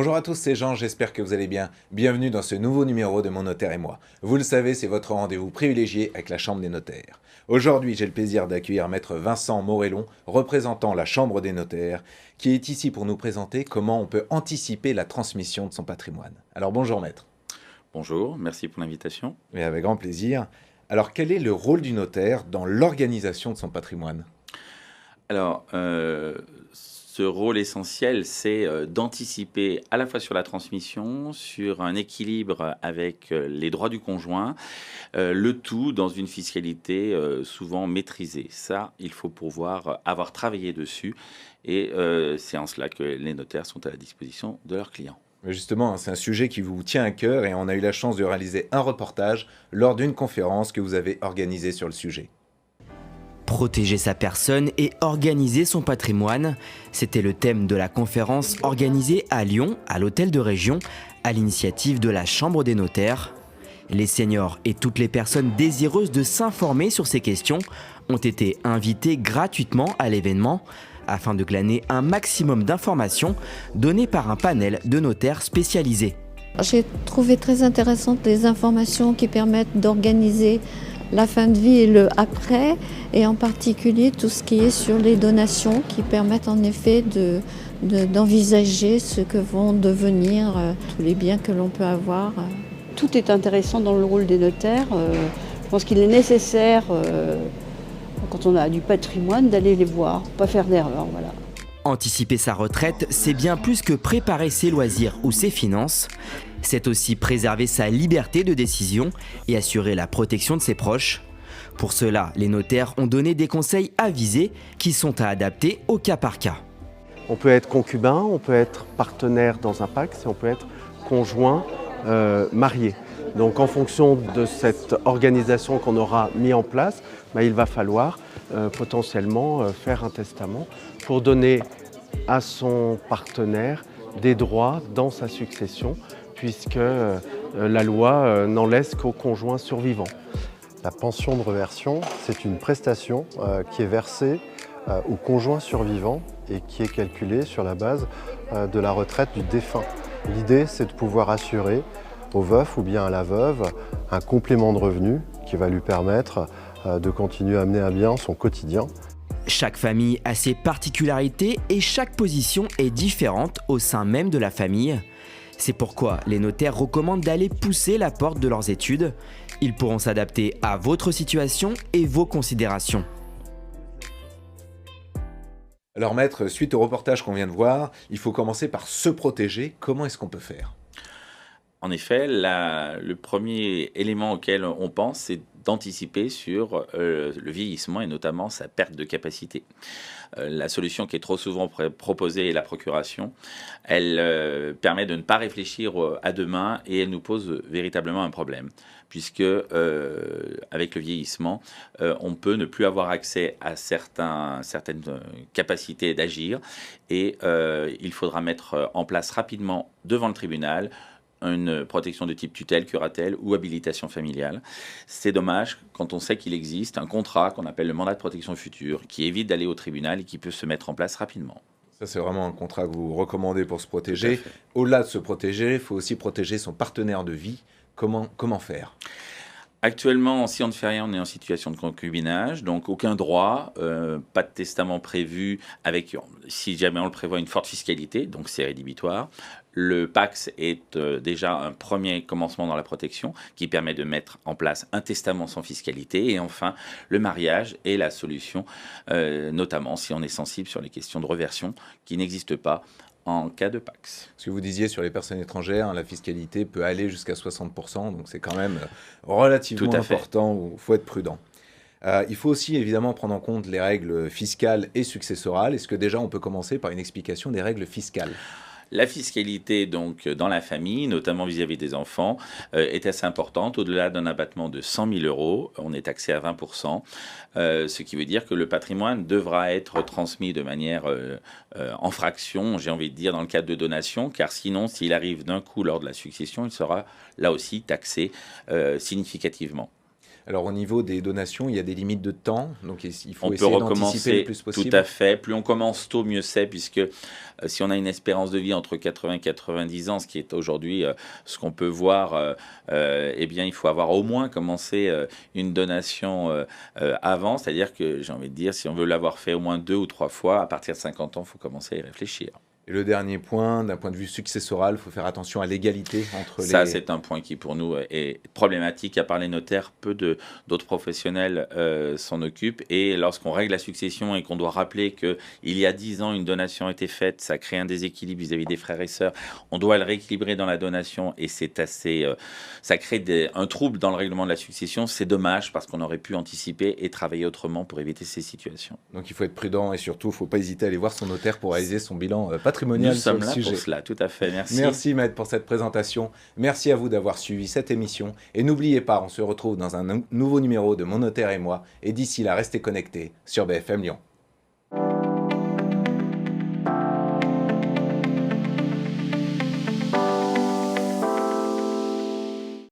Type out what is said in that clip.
Bonjour à tous, c'est Jean, j'espère que vous allez bien. Bienvenue dans ce nouveau numéro de Mon Notaire et moi. Vous le savez, c'est votre rendez-vous privilégié avec la Chambre des notaires. Aujourd'hui, j'ai le plaisir d'accueillir Maître Vincent Morellon, représentant la Chambre des notaires, qui est ici pour nous présenter comment on peut anticiper la transmission de son patrimoine. Alors bonjour Maître. Bonjour, merci pour l'invitation. Et avec grand plaisir. Alors quel est le rôle du notaire dans l'organisation de son patrimoine ? Alors, ce rôle essentiel, c'est d'anticiper à la fois sur la transmission, sur un équilibre avec les droits du conjoint, le tout dans une fiscalité souvent maîtrisée. Ça, il faut pouvoir avoir travaillé dessus et c'est en cela que les notaires sont à la disposition de leurs clients. Justement, c'est un sujet qui vous tient à cœur et on a eu la chance de réaliser un reportage lors d'une conférence que vous avez organisée sur le sujet. Protéger sa personne et organiser son patrimoine, c'était le thème de la conférence organisée à Lyon, à l'hôtel de région, à l'initiative de la Chambre des notaires. Les seniors et toutes les personnes désireuses de s'informer sur ces questions ont été invités gratuitement à l'événement afin de glaner un maximum d'informations données par un panel de notaires spécialisés. J'ai trouvé très intéressantes les informations qui permettent d'organiser la fin de vie et le après, et en particulier tout ce qui est sur les donations qui permettent en effet d'envisager ce que vont devenir tous les biens que l'on peut avoir. Tout est intéressant dans le rôle des notaires. Je pense qu'il est nécessaire, quand on a du patrimoine, d'aller les voir, pas faire d'erreur. Voilà. Anticiper sa retraite, c'est bien plus que préparer ses loisirs ou ses finances. C'est aussi préserver sa liberté de décision et assurer la protection de ses proches. Pour cela, les notaires ont donné des conseils avisés qui sont à adapter au cas par cas. On peut être concubin, on peut être partenaire dans un pacte et on peut être conjoint marié. Donc en fonction de cette organisation qu'on aura mis en place, il va falloir potentiellement faire un testament pour donner à son partenaire des droits dans sa succession, puisque la loi n'en laisse qu'au conjoint survivant. La pension de réversion, c'est une prestation qui est versée au conjoint survivant et qui est calculée sur la base de la retraite du défunt. L'idée, c'est de pouvoir assurer au veuf ou bien à la veuve un complément de revenu qui va lui permettre de continuer à mener à bien son quotidien. Chaque famille a ses particularités et chaque position est différente au sein même de la famille. C'est pourquoi les notaires recommandent d'aller pousser la porte de leurs études. Ils pourront s'adapter à votre situation et vos considérations. Alors maître, suite au reportage qu'on vient de voir, il faut commencer par se protéger. Comment est-ce qu'on peut faire ? En effet, le premier élément auquel on pense, c'est d'anticiper sur le vieillissement et notamment sa perte de capacité. La solution qui est trop souvent proposée est la procuration. Elle permet de ne pas réfléchir à demain et elle nous pose véritablement un problème, puisque avec le vieillissement, on peut ne plus avoir accès à certaines capacités d'agir et il faudra mettre en place rapidement devant le tribunal une protection de type tutelle, curatelle ou habilitation familiale. C'est dommage quand on sait qu'il existe un contrat qu'on appelle le mandat de protection future qui évite d'aller au tribunal et qui peut se mettre en place rapidement. Ça, c'est vraiment un contrat que vous recommandez pour se protéger. Au-delà de se protéger, il faut aussi protéger son partenaire de vie. Comment faire ? Actuellement, si on ne fait rien, on est en situation de concubinage, donc aucun droit, pas de testament prévu, avec, si jamais on le prévoit, une forte fiscalité, donc c'est rédhibitoire. Le PACS est déjà un premier commencement dans la protection qui permet de mettre en place un testament sans fiscalité. Et enfin, le mariage est la solution, notamment si on est sensible sur les questions de reversion qui n'existent pas en cas de PACS. Ce que vous disiez sur les personnes étrangères, la fiscalité peut aller jusqu'à 60%, donc c'est quand même relativement important, il faut être prudent. Il faut aussi évidemment prendre en compte les règles fiscales et successorales. Est-ce que déjà on peut commencer par une explication des règles fiscales ? La fiscalité donc dans la famille, notamment vis-à-vis des enfants, est assez importante. Au-delà d'un abattement de 100 000 €, on est taxé à 20%, ce qui veut dire que le patrimoine devra être transmis de manière en fraction, j'ai envie de dire, dans le cadre de donation, car sinon, s'il arrive d'un coup lors de la succession, il sera là aussi taxé significativement. Alors au niveau des donations, il y a des limites de temps, donc il faut On peut essayer d'anticiper recommencer le plus possible. tout à fait. Plus on commence tôt, mieux c'est, puisque si on a une espérance de vie entre 80 et 90 ans, ce qui est aujourd'hui ce qu'on peut voir, eh bien, il faut avoir au moins commencé une donation avant. C'est-à-dire que, j'ai envie de dire, si on veut l'avoir fait au moins 2 ou 3 fois, à partir de 50 ans, il faut commencer à y réfléchir. Et le dernier point, d'un point de vue successoral, il faut faire attention à l'égalité entre les... Ça, c'est un point qui, pour nous, est problématique. À part les notaires, peu d'autres professionnels s'en occupent. Et lorsqu'on règle la succession et qu'on doit rappeler qu'il y a 10 ans, une donation a été faite, ça crée un déséquilibre vis-à-vis des frères et sœurs. On doit le rééquilibrer dans la donation et c'est assez... ça crée un trouble dans le règlement de la succession. C'est dommage parce qu'on aurait pu anticiper et travailler autrement pour éviter ces situations. Donc il faut être prudent et surtout, il ne faut pas hésiter à aller voir son notaire pour réaliser son bilan patrimonial Nous sur sommes le là sujet. pour cela, tout à fait. Merci. Merci Maître pour cette présentation. Merci à vous d'avoir suivi cette émission. Et n'oubliez pas, on se retrouve dans un nouveau numéro de Mon Notaire et moi. Et d'ici là, restez connectés sur BFM Lyon.